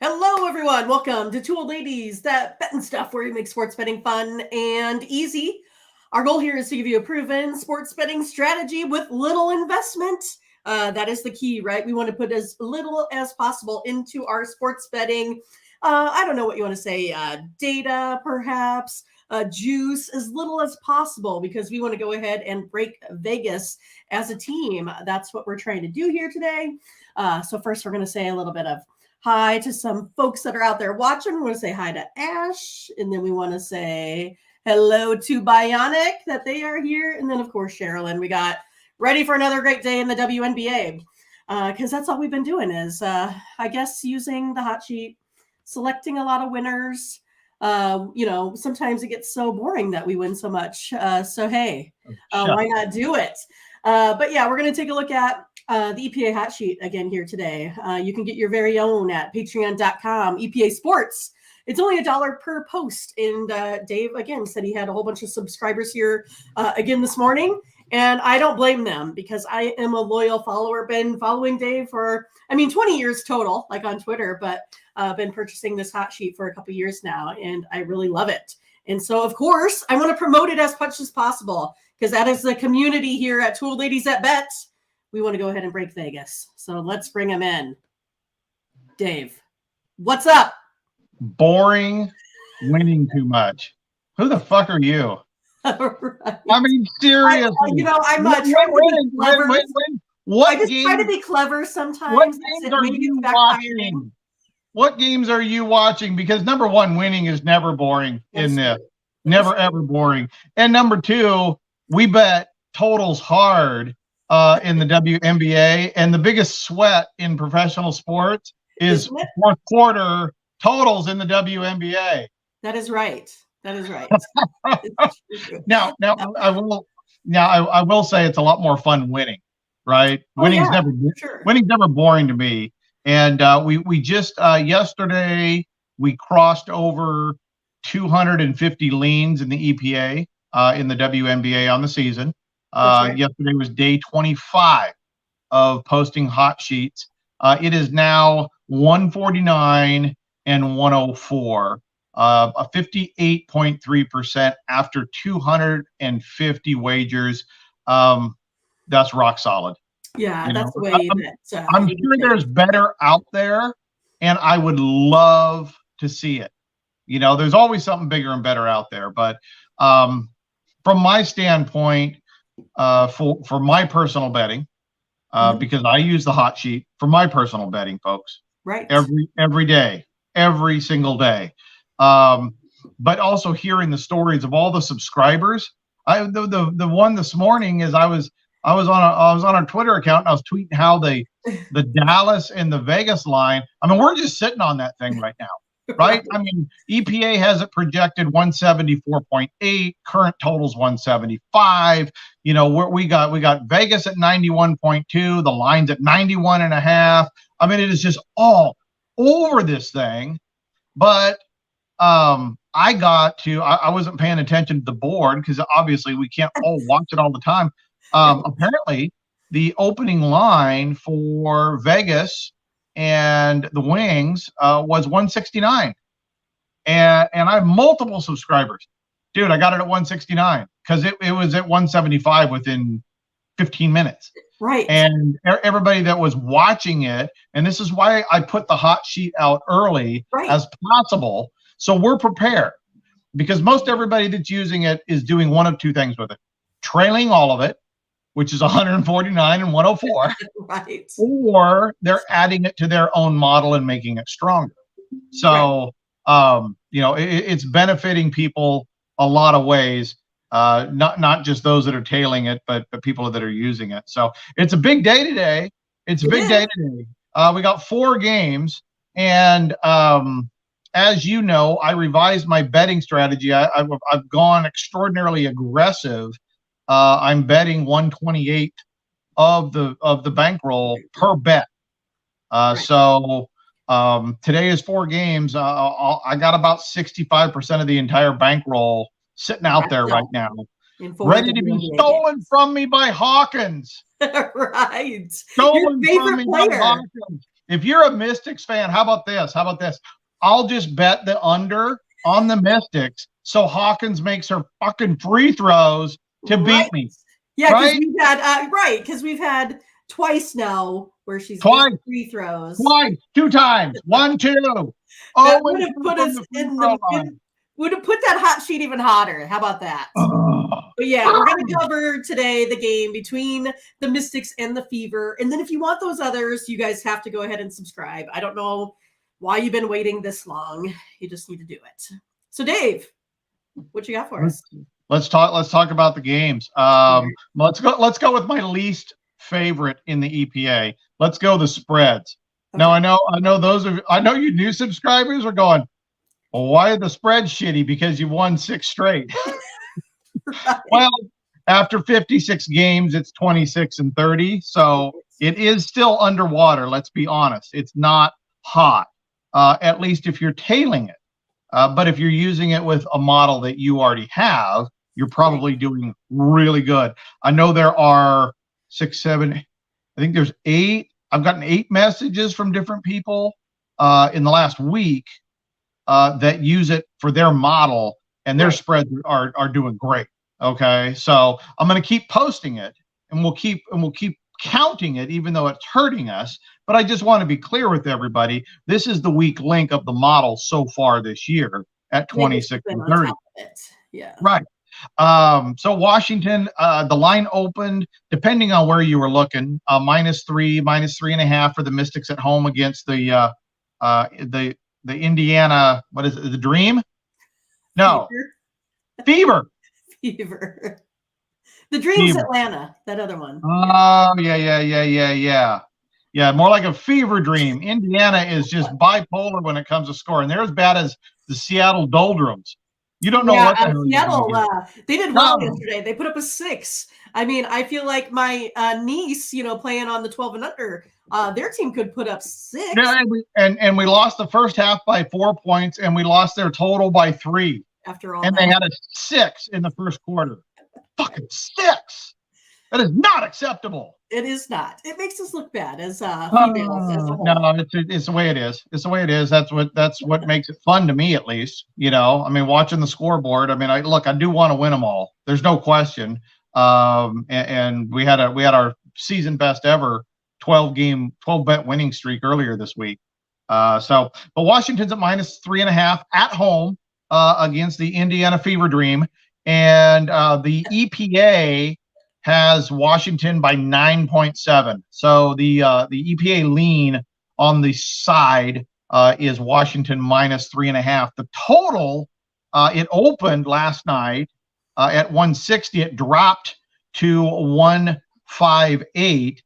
Hello, everyone. Welcome to Two Old Ladies That Bet and Stuff, where we make sports betting fun and easy. Our goal here is to give you a proven sports betting strategy with little investment. That is the key, right? We want to put as little as possible into our sports betting. I don't know what you want to say, data, perhaps, juice, as little as possible, because we want to go ahead and break Vegas as a team. That's what we're trying to do here today. So first, we're going to say a little bit of hi to some folks that are out there watching. We want to say hi to Ash, and then we want to say hello to Bionic, that they are here, and then, of course, Sherilyn. We got ready for another great day in the WNBA, because that's all we've been doing is, I guess, using the hot sheet, selecting a lot of winners. Sometimes it gets so boring that we win so much. So, hey, why not do it? But yeah, we're going to take a look at the EPA Hot Sheet again here today. You can get your very own at patreon.com, EPA Sports. It's only $1 per post. And Dave, again, said he had a whole bunch of subscribers here again this morning. And I don't blame them, because I am a loyal follower. Been following Dave for, 20 years total, like on Twitter, but been purchasing this hot sheet for a couple years now, and I really love it. And so, of course, I want to promote it as much as possible, because that is the community here at Two Old Ladies That Bet. We want to go ahead and break Vegas. So let's bring him in. Dave, what's up? Boring, winning too much. Who the fuck are you? Right. Seriously. I'm trying to be clever. I just try to be clever sometimes. What games are you watching? What games are you watching? Because number one, winning is never boring in this. Never, ever boring. And number two, we bet totals hard in the WNBA. And the biggest sweat in professional sports is fourth quarter totals in the WNBA. That is right. Now I will say it's a lot more fun winning, right? Winning's never boring to me. And we just yesterday we crossed over 250 leans in the EPA in the WNBA on the season. Yesterday was day 25 of posting hot sheets. It is now 149 and 104. A 58.3% after 250 wagers. That's rock solid. Yeah, that's the way I'm sure there's better out there, and I would love to see it. There's always something bigger and better out there. But from my standpoint, for my personal betting, because I use the hot sheet for my personal betting, folks. Right. Every day, every single day. But also hearing the stories of all the subscribers. The one this morning is I was on our Twitter account, and I was tweeting how the Dallas and the Vegas line. We're just sitting on that thing right now, right? EPA has it projected 174.8, current totals 175. We got Vegas at 91.2, the line's at 91.5. It is just all over this thing. But I wasn't paying attention to the board, because obviously we can't all watch it all the time. Apparently the opening line for Vegas and the Wings was 169, and I have multiple subscribers. Dude, I got it at 169 because it was at 175 within 15 minutes. Right. And everybody that was watching it, and this is why I put the hot sheet out early as possible, so we're prepared, because most everybody that's using it is doing one of two things with it: trailing all of it, which is 149 and 104, right, or they're adding it to their own model and making it stronger. So, it's benefiting people a lot of ways, not just those that are tailing it, but people that are using it. So it's a big day today. We got 4 games, and as you know, I revised my betting strategy. I've gone extraordinarily aggressive. I'm betting 128 of the bankroll per bet. So today is 4 games. I got about 65% of the entire bankroll sitting out there right now, ready to be stolen from me by Hawkins. Right. Stolen from me by Hawkins. If you're a Mystics fan, how about this? How about this? I'll just bet the under on the Mystics so Hawkins makes her fucking free throws to beat me. Yeah, because we've had twice now where she's missed free throws. Twice, 2 times, 1, 2. That would have put us in the would have put that hot sheet even hotter. How about that? But yeah, we're going to cover today the game between the Mystics and the Fever. And then if you want those others, you guys have to go ahead and subscribe. I don't know why you've been waiting this long. You just need to do it. So Dave, what you got for us? Let's talk about the games. Let's go with my least favorite in the EPA. Let's go the spreads. Okay. Now I know you new subscribers are going, well, why are the spreads shitty? Because you won 6 straight. Right. Well, after 56 games, it's 26-30. So it is still underwater. Let's be honest. It's not hot, at least if you're tailing it. But if you're using it with a model that you already have, you're probably doing really good. I know there are 6, 7, I think there's 8. I've gotten 8 messages from different people in the last week that use it for their model, and their spreads are doing great. Okay, so I'm going to keep posting it, and we'll keep counting it, even though it's hurting us. But I just want to be clear with everybody: this is the weak link of the model so far this year at 26-30. Yeah, right. So Washington, the line opened, depending on where you were looking, -3, -3.5 for the Mystics at home against the Indiana. What is it? The Dream? No, Fever. Fever. The Dream's Atlanta. That other one. Oh yeah. More like a fever dream. Indiana is just bipolar when it comes to scoring. They're as bad as the Seattle Doldrums. You don't know what the hell Seattle. They did well yesterday. They put up a 6. I mean, I feel like my niece, playing on the 12 and under, their team could put up 6. Yeah, and we lost the first half by 4 points, and we lost their total by 3. After all, and they had a 6 in the first quarter. Fucking 6. That is not acceptable. It is not. It makes us look bad as females as a whole. No, it's the way it is. It's the way it is. That's what makes it fun to me, at least. I mean, watching the scoreboard. I mean, I do want to win them all. There's no question. And we had our season best ever 12 bet winning streak earlier this week. But Washington's at -3.5 at home against the Indiana Fever Dream, and the EPA has Washington by 9.7. So the EPA lean on the side is Washington -3.5. The total, it opened last night at 160. It dropped to 158.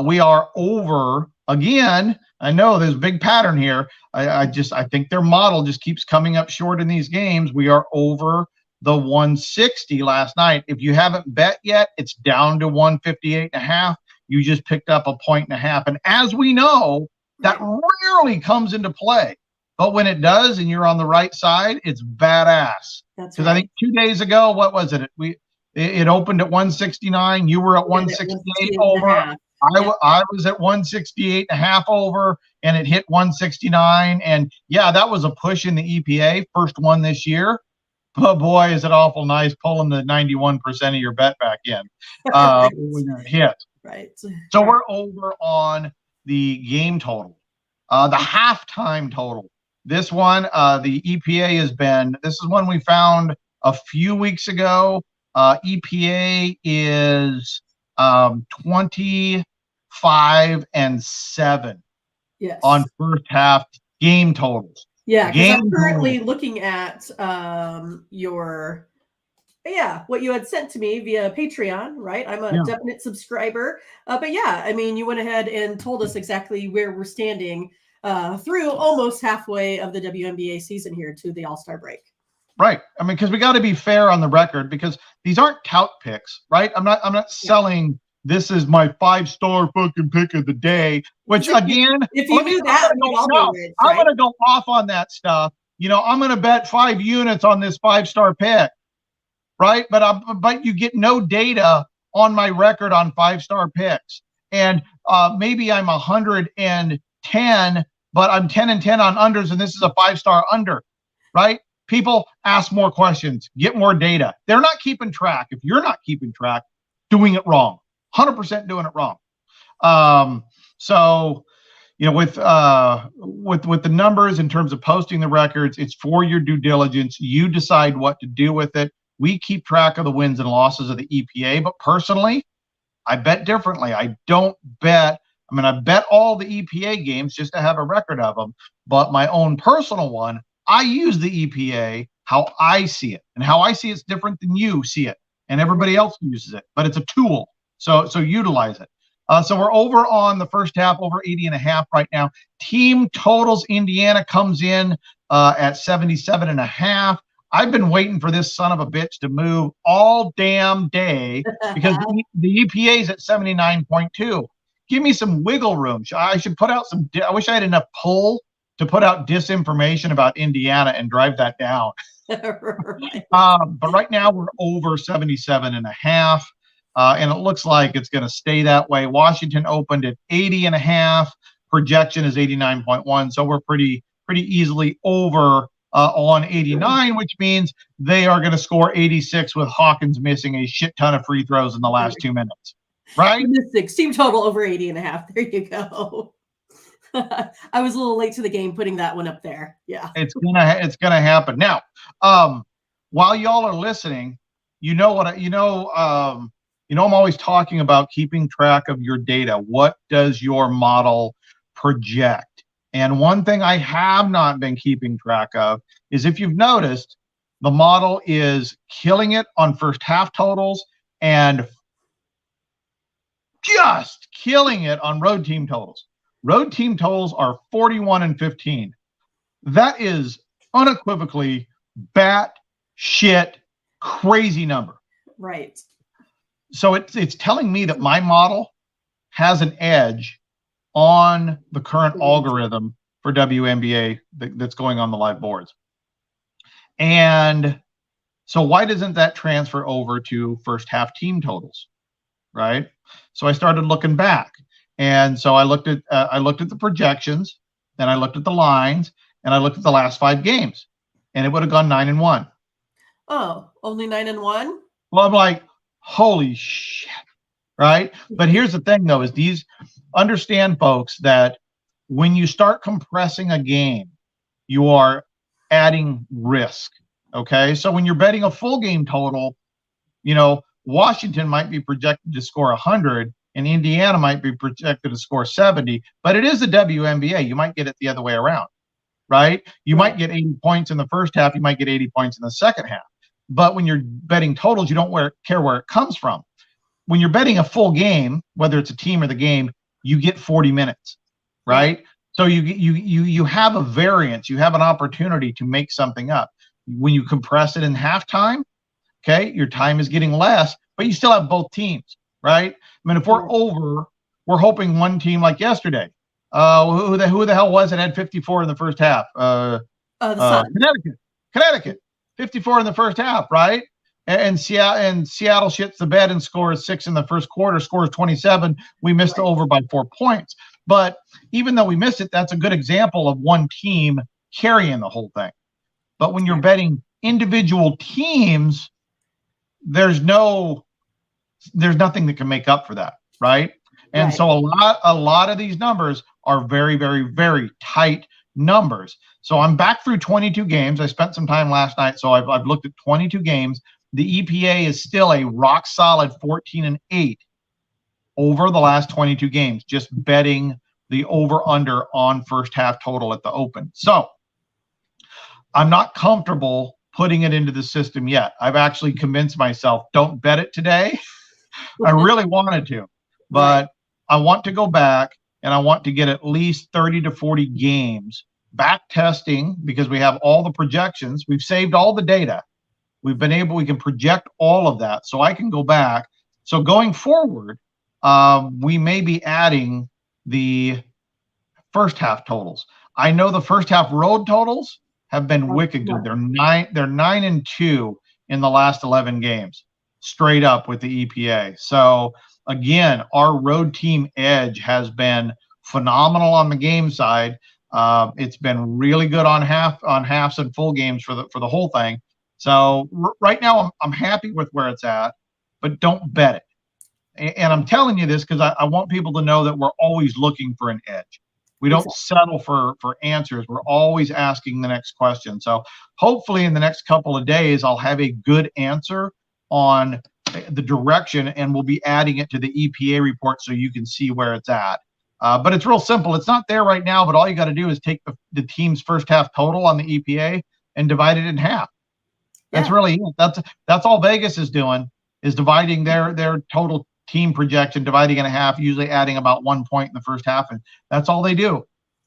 We are over again. I know there's a big pattern here. I think their model just keeps coming up short in these games. We are over the 160 last night. If you haven't bet yet, it's down to 158.5. You just picked up 1.5 points. And as we know, that rarely comes into play. But when it does and you're on the right side, it's badass. Because I think 2 days ago, what was it? It opened at 169. You were at 168 over. I was at 168.5 over, and it hit 169. And yeah, that was a push in the EPA, first one this year. But boy, is it awful nice pulling the 91% of your bet back in when it hit. Right. So we're over on the game total, the halftime total. This one, the EPA this is one we found a few weeks ago. EPA is 25-7 on first half game totals. Yeah, because I'm currently looking at what you had sent to me via Patreon, right? I'm a definite subscriber. But yeah, I mean, you went ahead and told us exactly where we're standing through almost halfway of the WNBA season here to the All-Star break. Right. I mean, because we got to be fair on the record, because these aren't tout picks, right? I'm not selling this is my 5-star fucking pick of the day, which again, if you do that, I'm going to go off on that stuff. I'm going to bet 5 units on this 5-star pick, right? But you get no data on my record on 5-star picks. And maybe I'm 110 10, but I'm 10 and 10 on unders, and this is a 5-star under, right? People ask more questions, get more data. They're not keeping track. If you're not keeping track, doing it wrong, 100% doing it wrong. So, you know, with the numbers in terms of posting the records, it's for your due diligence. You decide what to do with it. We keep track of the wins and losses of the EPA, but personally, I bet differently. I don't bet. I mean, I bet all the EPA games just to have a record of them, but my own personal one, I use the EPA how I see it, and how I see it's different than you see it, and everybody else uses it, but it's a tool. So utilize it. So we're over on the first half, over 80.5 right now. Team totals, Indiana comes in at 77.5. I've been waiting for this son of a bitch to move all damn day because the EPA is at 79.2. Give me some wiggle room. I should put out some. I wish I had enough pull to put out disinformation about Indiana and drive that down. Right. But right now we're over 77.5. And it looks like it's going to stay that way. Washington opened at 80.5. Projection is 89.1. So we're pretty easily over on 89, which means they are going to score 86 with Hawkins missing a shit ton of free throws in the last 2 minutes. Right? Team total over 80.5. There you go. I was a little late to the game putting that one up there. Yeah. It's gonna happen. Now, while y'all are listening, I'm always talking about keeping track of your data. What does your model project? And one thing I have not been keeping track of is, if you've noticed, the model is killing it on first half totals and just killing it on road team totals. Road team totals are 41 and 15. That is unequivocally bat shit crazy number. Right. So it's telling me that my model has an edge on the current algorithm for WNBA that's going on the live boards. And so why doesn't that transfer over to first half team totals, right? So I started looking back, and so I looked at the projections, then I looked at the lines, and I looked at the last 5 games, and it would have gone 9-1. Oh, only 9-1? Well, I'm like, holy shit, right? But here's the thing, though, is understand, folks, that when you start compressing a game, you are adding risk, okay? So when you're betting a full game total, Washington might be projected to score 100, and Indiana might be projected to score 70, but it is the WNBA. You might get it the other way around, right? You might get 80 points in the first half. You might get 80 points in the second half. But when you're betting totals, you don't care where it comes from. When you're betting a full game, whether it's a team or the game, you get 40 minutes, right? So you have a variance. You have an opportunity to make something up. When you compress it in halftime, okay, your time is getting less, but you still have both teams, right? I mean, if we're over, we're hoping one team like yesterday. Who the hell was it had 54 in the first half? Connecticut, 54 in the first half, right? And Seattle shits the bed and scores 6 in the first quarter, scores 27. We missed the over by 4 points. But even though we missed it, that's a good example of one team carrying the whole thing. But when you're betting individual teams, there's nothing that can make up for that, right? And so a lot of these numbers are very, very, very tight numbers. So I'm back through 22 games. I spent some time last night, so I've looked at 22 games. The EPA is still a rock solid 14-8 over the last 22 games, just betting the over-under on first half total at the open. So I'm not comfortable putting it into the system yet. I've actually convinced myself, don't bet it today. I really wanted to, but I want to go back and I want to get at least 30 to 40 games back testing, because we have all the projections. We've saved all the data. We can project all of that, so I can go back. So going forward, we may be adding the first half totals. I know the first half road totals have been wicked good. They're 9-2 in the last 11 games, straight up with the EPA. So again, our road team edge has been phenomenal on the game side. It's been really good on halves and full games for the whole thing. So right now I'm happy with where it's at, but don't bet it. And I'm telling you this because I want people to know that we're always looking for an edge. We don't settle for answers. We're always asking the next question. So hopefully in the next couple of days, I'll have a good answer on the direction, and we'll be adding it to the EPA report so you can see where it's at. But it's real simple. It's not there right now, but all you got to do is take the team's first half total on the EPA and divide it in half. That's really it. That's all Vegas is doing, is dividing their total team projection, dividing in half, usually adding about 1 point in the first half, and that's all they do.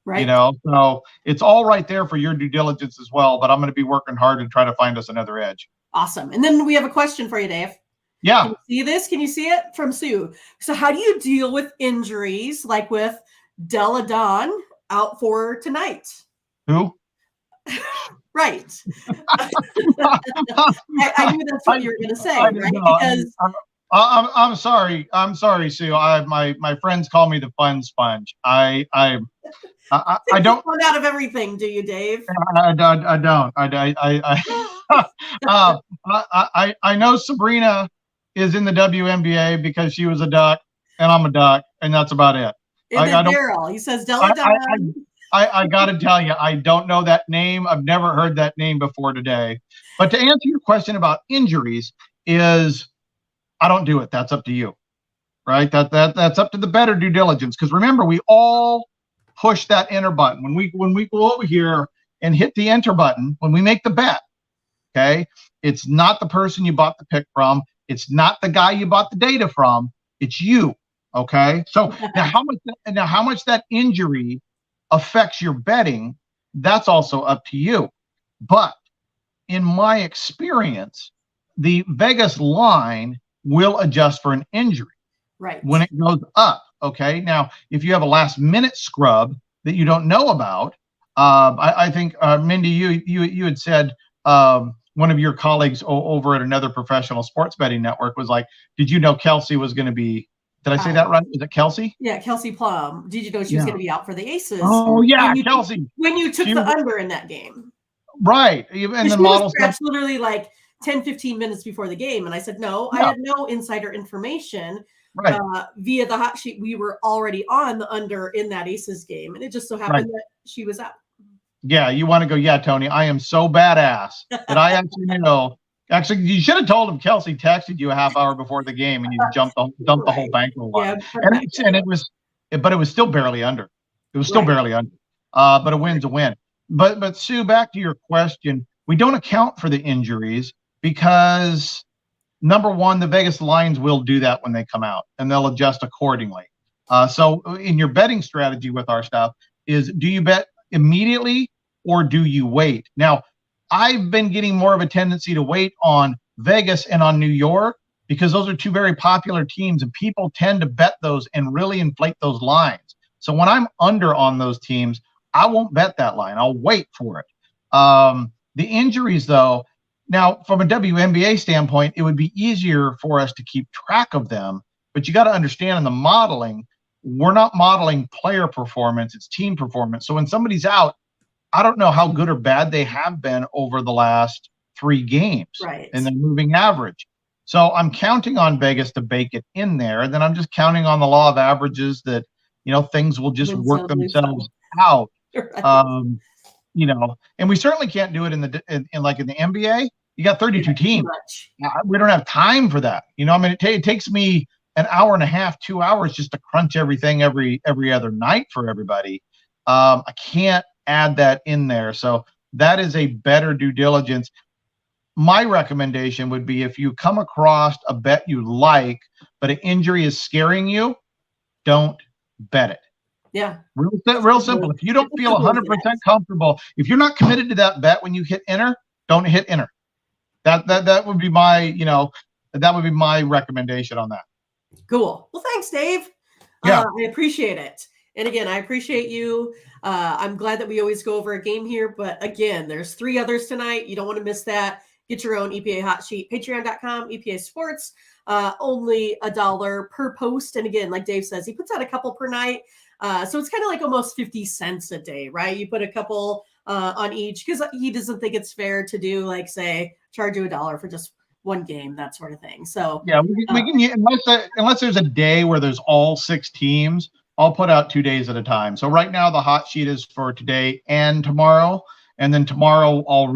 Right. You know, so it's all right there for your due diligence as well. But I'm going to be working hard to try to find us another edge. Awesome. And then we have a question for you, Dave. Yeah. Can you see this? Can you see it? From Sue. So how do you deal with injuries like with Della Dawn out for tonight? Who? Right. I knew that's what you were going to say, right? Because I'm sorry, Sue. My friends call me the fun sponge. I don't fun out of everything, do you, Dave? I don't. I know Sabrina is in the WNBA because she was a Duck, and I'm a Duck, and that's about it. And then Daryl, he says Della Dawn. I got to tell you, I don't know that name. I've never heard that name before today. But to answer your question about injuries, is I don't do it. That's up to you, right? That's up to the better due diligence. Because remember, we all push that enter button when we go over here and hit the enter button when we make the bet. Okay, it's not the person you bought the pick from. It's not the guy you bought the data from. It's you. Okay, so now how much that injury affects your betting, that's also up to you. But in my experience, the Vegas line will adjust for an injury when it goes up. Okay, now if you have a last minute scrub that you don't know about, I think Mindy, you had said one of your colleagues over at another professional sports betting network was like, did you know Kelsey was going to be? Did I say that right? Is it Kelsey? Yeah, Kelsey Plum. Did you know she was going to be out for the Aces? Oh yeah, Kelsey. When you took the under in that game, right? And the model scratched literally like 10-15 minutes before the game, and I said no. I had no insider information. Right. Via the hot sheet, we were already on the under in that Aces game, and it just so happened that she was out. Yeah, you want to go? Yeah, Tony, I am so badass that I actually know. Actually, you should have told him Kelsey texted you a half hour before the game, and you dumped the whole bankroll on it. And it was still barely under. It was still barely under. But a win's a win. But Sue, back to your question, we don't account for the injuries because number one, the Vegas lines will do that when they come out, and they'll adjust accordingly. So in your betting strategy with our stuff is, do you bet immediately or do you wait? Now, I've been getting more of a tendency to wait on Vegas and on New York because those are two very popular teams, and people tend to bet those and really inflate those lines. So when I'm under on those teams, I won't bet that line. I'll wait for it. The injuries, though, now from a WNBA standpoint, it would be easier for us to keep track of them. But you got to understand in the modeling, we're not modeling player performance, it's team performance. So when somebody's out, I don't know how good or bad they have been over the last 3 games and the moving average. So I'm counting on Vegas to bake it in there. And then I'm just counting on the law of averages that, things will just work themselves out. And we certainly can't do it in the NBA. You got 32 teams. We don't have time for that. It takes me an hour and a half, 2 hours just to crunch everything every other night for everybody. I can't add that in there. So that is a better due diligence. My recommendation would be, if you come across a bet you like, but an injury is scaring you, don't bet it. Yeah. Real simple. If you don't feel 100% comfortable, if you're not committed to that bet when you hit enter, don't hit enter. That would be my, that would be my recommendation on that. Cool. Well, thanks, Dave. Yeah. I appreciate it. And again, I appreciate you. I'm glad that we always go over a game here. But again, there's 3 others tonight. You don't want to miss that. Get your own EPA Hot Sheet. Patreon.com, EPA Sports. Only $1 per post. And again, like Dave says, he puts out a couple per night. So it's kind of like almost 50 cents a day, right? You put a couple on each because he doesn't think it's fair to do, like, say, charge you $1 for just one game, that sort of thing. So yeah, we can unless there's a day where there's all 6 teams, I'll put out 2 days at a time. So right now the hot sheet is for today and tomorrow, and then tomorrow I'll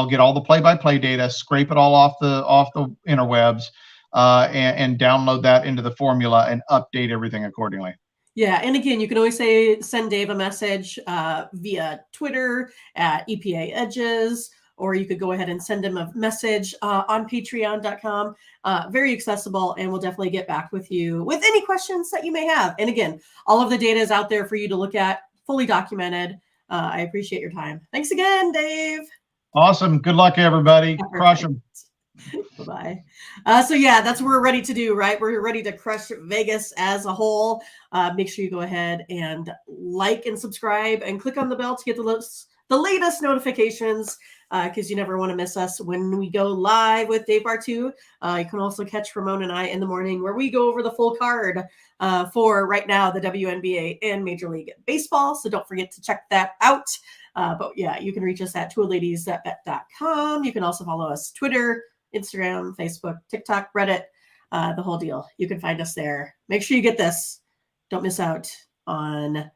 get all the play-by-play data, scrape it all off the interwebs, and download that into the formula and update everything accordingly. Yeah, and again, you can always send Dave a message via Twitter at EPA Edges, or you could go ahead and send him a message on patreon.com. Very accessible, and we'll definitely get back with you with any questions that you may have. And again, all of the data is out there for you to look at, fully documented. I appreciate your time. Thanks again, Dave. Awesome. Good luck, everybody. Crush them. Bye-bye. So yeah, that's what we're ready to do, right? We're ready to crush Vegas as a whole. Make sure you go ahead and like and subscribe and click on the bell to get the latest notifications, because you never want to miss us when we go live with Dave Bartoo. You can also catch Ramon and I in the morning where we go over the full card for right now the WNBA and Major League Baseball. So don't forget to check that out. But yeah, you can reach us at toutladies.bet.com. You can also follow us Twitter, Instagram, Facebook, TikTok, Reddit, the whole deal. You can find us there. Make sure you get this. Don't miss out on